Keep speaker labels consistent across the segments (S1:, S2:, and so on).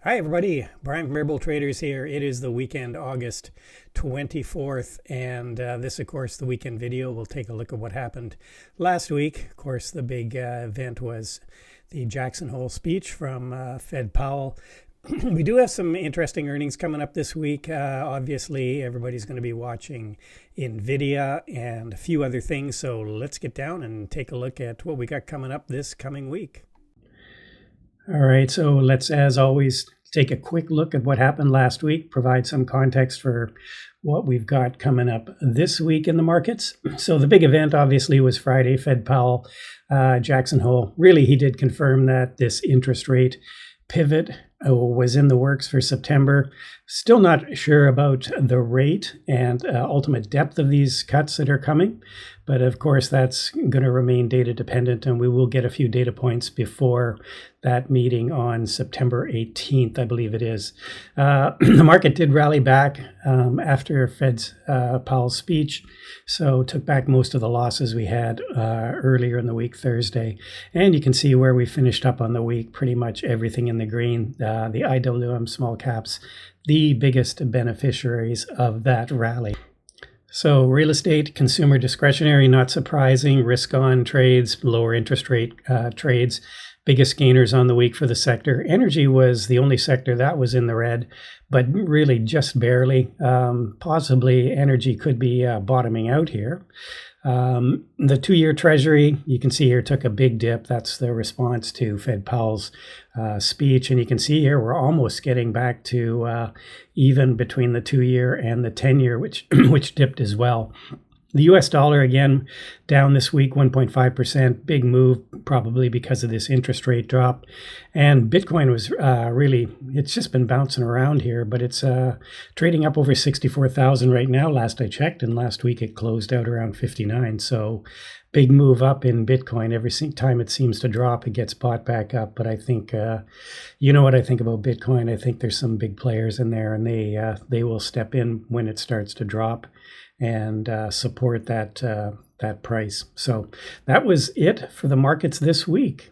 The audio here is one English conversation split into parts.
S1: Hi, everybody. Brian from Herbal Traders here. It is the weekend, August 24th, and this, of course, the weekend video. We'll take a look at what happened last week. Of course, the big event was the Jackson Hole speech from Fed Powell. We do have some interesting earnings coming up this week. Obviously, everybody's going to be watching NVIDIA and a few other things, so let's get down and take a look at what we got coming up this coming week. All right, so let's, as always, take a quick look at what happened last week, provide some context for what we've got coming up this week in the markets. So the big event, obviously, was Friday, Fed Powell, Jackson Hole. Really, he did confirm that this interest rate pivot was in the works for September. Still not sure about the rate and ultimate depth of these cuts that are coming. But of course, that's going to remain data dependent, and we will get a few data points before that meeting on September 18th, I believe it is. The market did rally back after Fed's Powell's speech, so took back most of the losses we had earlier in the week, Thursday. And you can see where we finished up on the week, pretty much everything in the green. The IWM small caps, the biggest beneficiaries of that rally. So real estate, consumer discretionary, not surprising, risk on trades, lower interest rate trades, biggest gainers on the week for the sector. Energy was the only sector that was in the red, but really just barely. Possibly energy could be bottoming out here. The two-year Treasury, you can see here, took a big dip. That's the response to Fed Powell's speech. And you can see here, we're almost getting back to even between the 2-year and the 10-year, which dipped as well. The US dollar, again, down this week, 1.5%. Big move, probably because of this interest rate drop. And Bitcoin was really, it's just been bouncing around here, but it's trading up over 64,000 right now, last I checked. And last week it closed out around 59. So big move up in Bitcoin. Every time it seems to drop, it gets bought back up. But I think, you know what I think about Bitcoin? I think there's some big players in there, and they will step in when it starts to drop and support that price. So that was it for the markets this week.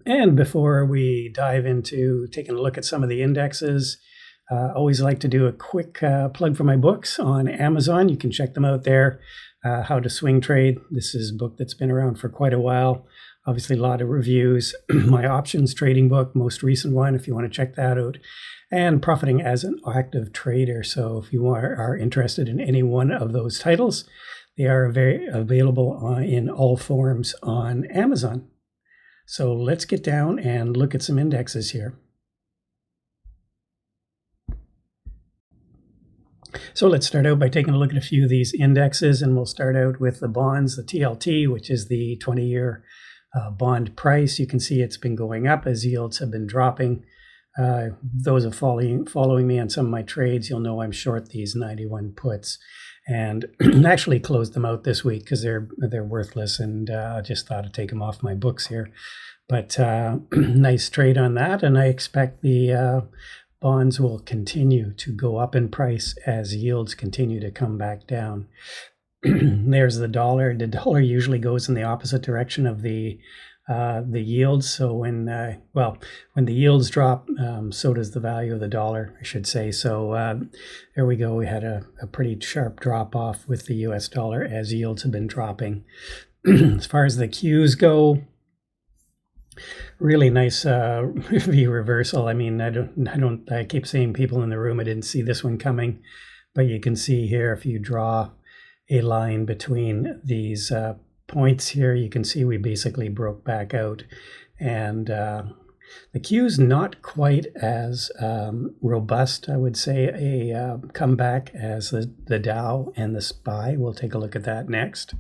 S1: And before we dive into taking a look at some of the indexes, always like to do a quick plug for my books on Amazon. You can check them out there. How to Swing Trade. This is a book that's been around for quite a while. Obviously, a lot of reviews. My options trading book, most recent one, if you want to check that out. And Profiting as an Active Trader. So if you are interested in any one of those titles, they are very available in all forms on Amazon. So let's get down and look at some indexes here. So let's start out by taking a look at a few of these indexes, and we'll start out with the bonds, the TLT, which is the 20-year bond price. You can see it's been going up as yields have been dropping. Those are following me on some of my trades, you'll know I'm short these 91 puts, and actually closed them out this week because they're worthless, and just thought I'd take them off my books here. But nice trade on that, and I expect the bonds will continue to go up in price as yields continue to come back down. There's the dollar. The dollar usually goes in the opposite direction of the yields. So when the yields drop, so does the value of the dollar, I should say. So there we go. We had a pretty sharp drop off with the US dollar as yields have been dropping. As far as the Qs go, really nice V reversal. I mean, I keep seeing people in the room. I didn't see this one coming, but you can see here, if you draw a line between these points here, you can see we basically broke back out, and the Q's not quite as robust, I would say, a comeback as the Dow and the SPY. We'll take a look at that next.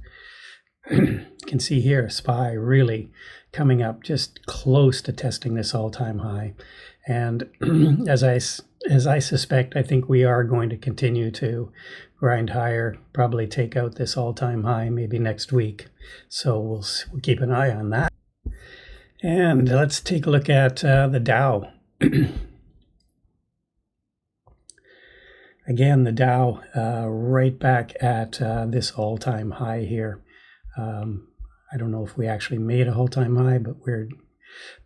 S1: You can see here, SPY really coming up just close to testing this all-time high. And as I suspect, I think we are going to continue to grind higher, probably take out this all-time high maybe next week. So we'll keep an eye on that. And let's take a look at the Dow. Again, the Dow right back at this all-time high here. I don't know if we actually made a all-time high, but we're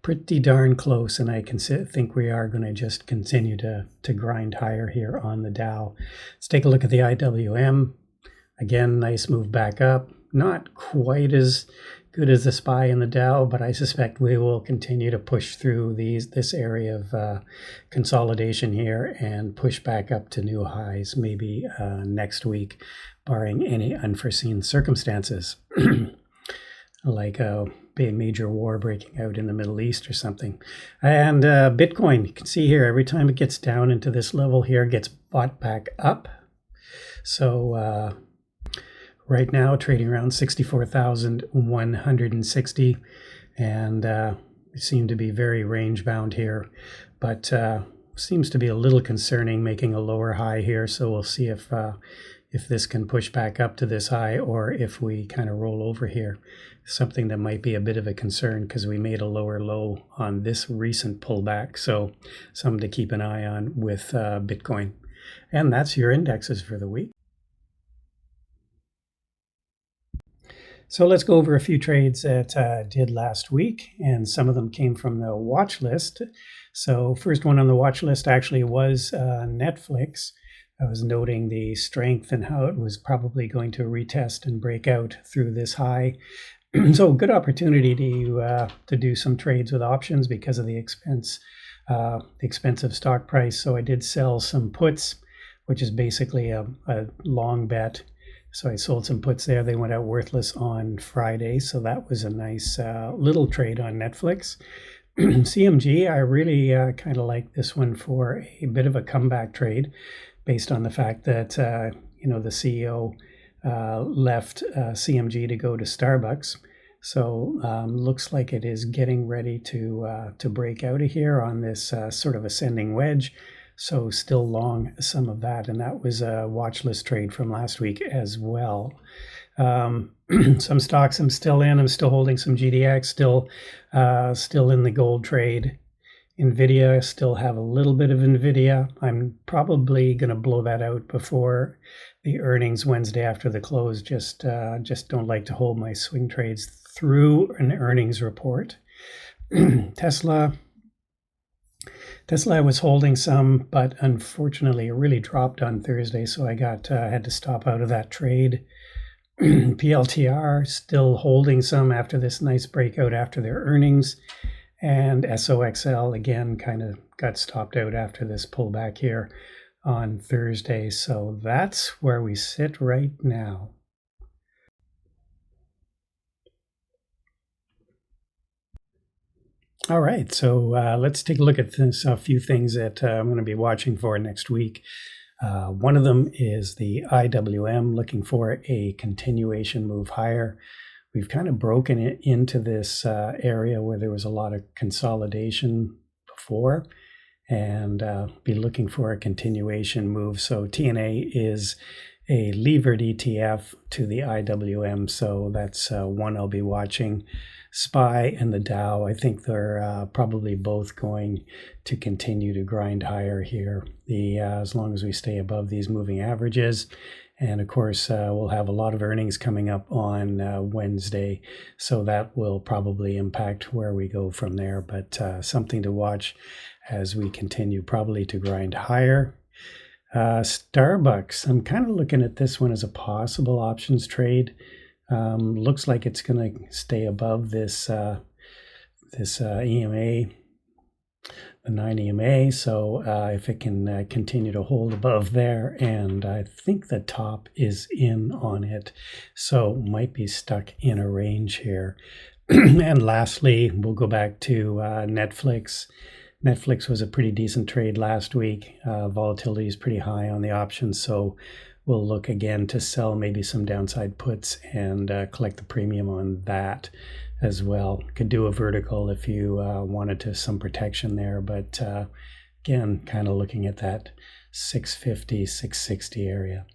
S1: pretty darn close, and I can think we are going to just continue to grind higher here on the Dow. Let's take a look at the IWM. Again, nice move back up. Not quite as good as the SPY in the Dow, but I suspect we will continue to push through this area of consolidation here and push back up to new highs maybe next week, barring any unforeseen circumstances. Like a major war breaking out in the Middle East or something. And Bitcoin, you can see here, every time it gets down into this level here, it gets bought back up. So right now trading around 64,160, and we seem to be very range bound here, but seems to be a little concerning making a lower high here. So we'll see if this can push back up to this high, or if we kind of roll over here. Something that might be a bit of a concern because we made a lower low on this recent pullback. So something to keep an eye on with Bitcoin. And that's your indexes for the week. So let's go over a few trades that I did last week, and some of them came from the watch list. So first one on the watch list actually was Netflix. I was noting the strength and how it was probably going to retest and break out through this high. So good opportunity to do some trades with options because of the expensive stock price. So I did sell some puts, which is basically a long bet. So I sold some puts there. They went out worthless on Friday. So that was a nice little trade on Netflix. CMG, I really kind of like this one for a bit of a comeback trade based on the fact that, the CEO left CMG to go to Starbucks. So looks like it is getting ready to break out of here on this sort of ascending wedge. So still long some of that, and that was a watch list trade from last week as well. Some stocks I'm still in. I'm still holding some GDX, still in the gold trade. NVIDIA, still have a little bit of NVIDIA. I'm probably going to blow that out before the earnings Wednesday after the close. Just don't like to hold my swing trades through an earnings report. Tesla I was holding some, but unfortunately it really dropped on Thursday, so I had to stop out of that trade. PLTR, still holding some after this nice breakout after their earnings. And SOXL, again, kind of got stopped out after this pullback here on Thursday. So that's where we sit right now. All right, so let's take a look at a few things that I'm going to be watching for next week. One of them is the IWM, looking for a continuation move higher. We've kind of broken it into this area where there was a lot of consolidation before, and be looking for a continuation move. So TNA is a levered ETF to the IWM, so that's one I'll be watching. SPY and the Dow, I think they're probably both going to continue to grind higher here, as long as we stay above these moving averages. And of course, we'll have a lot of earnings coming up on Wednesday, so that will probably impact where we go from there. But something to watch as we continue probably to grind higher. Starbucks, I'm kind of looking at this one as a possible options trade. Looks like it's going to stay above this EMA, the 9 EMA. So if it can continue to hold above there, and I think the top is in on it, so might be stuck in a range here. And lastly, we'll go back to Netflix. Netflix was a pretty decent trade last week. Volatility is pretty high on the options, so we'll look again to sell maybe some downside puts and collect the premium on that as well. Could do a vertical if you wanted to some protection there, but again, kind of looking at that 650, 660 area.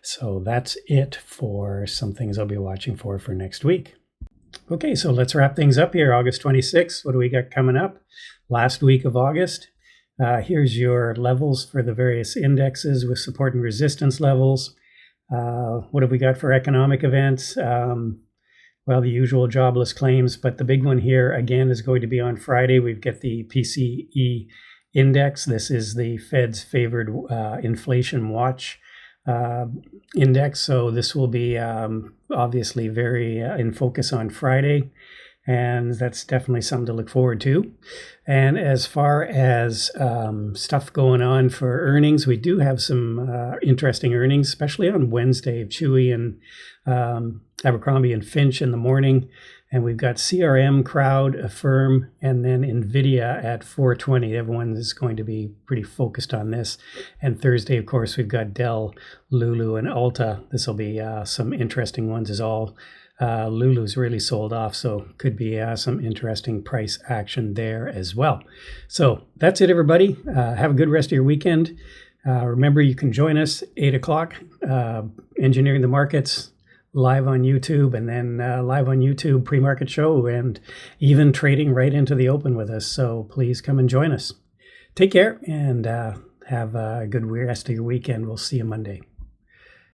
S1: So that's it for some things I'll be watching for next week. Okay, so let's wrap things up here. August 26th, what do we got coming up? Last week of August. Here's your levels for the various indexes with support and resistance levels. What have we got for economic events? well, the usual jobless claims, but the big one here again is going to be on Friday. We've got the PCE index. This is the Fed's favored inflation watch index. So this will be obviously very in focus on Friday. And that's definitely something to look forward to. And as far as stuff going on for earnings, we do have some interesting earnings, especially on Wednesday, Chewy and Abercrombie and Finch in the morning. And we've got CRM, Crowd, Affirm, and then NVIDIA at 4:20. Everyone is going to be pretty focused on this. And Thursday, of course, we've got Dell, Lulu, and Ulta. This will be some interesting ones as all. Lulu's really sold off, so could be some interesting price action there as well. So that's it, everybody. Have a good rest of your weekend. Remember, you can join us 8 o'clock, Engineering the Markets, live on YouTube, and then live on YouTube pre-market show, and even trading right into the open with us. So please come and join us. Take care, and have a good rest of your weekend. We'll see you Monday.